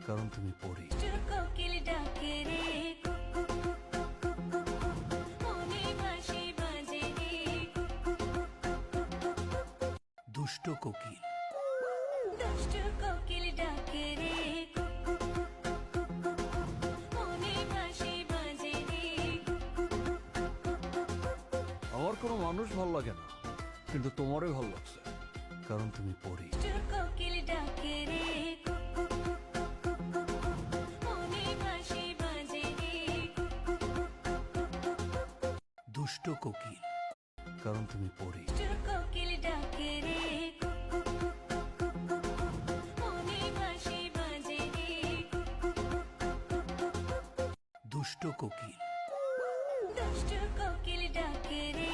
কারণ তুমি পড়ি। কোকিল ডাকে রে cook cook cook cook cook cook cook, মনে বাঁশি বাজে রে cook cook cook cook cook cook cook. দুষ্ট কোকিল, দুষ্ট কোকিল ডাকে রে cook cook cook cook cook cook cook, মনে বাঁশি বাজে রে cook cook cook cook cook cook cook. আমার কোনো মানুষ ভাল লাগে না, কিন্তু তোমারই ভাল লাগছে কারণ তুমি পড়ি। কোকিল ডাকে রে cook cook cook cook cook cook cook, মনে বাঁশি বাজে রে cook cook cook cook cook cook cook. দুষ্ট কোকিল, কারণ তুমি পড়ি। কোকিল ডাকে রে cook cook cook cook cook cook cook, মনে বাঁশি বাজে রে cook cook cook cook cook cook cook. দুষ্ট কোকিল, দুষ্ট কোকিল ডাকে রে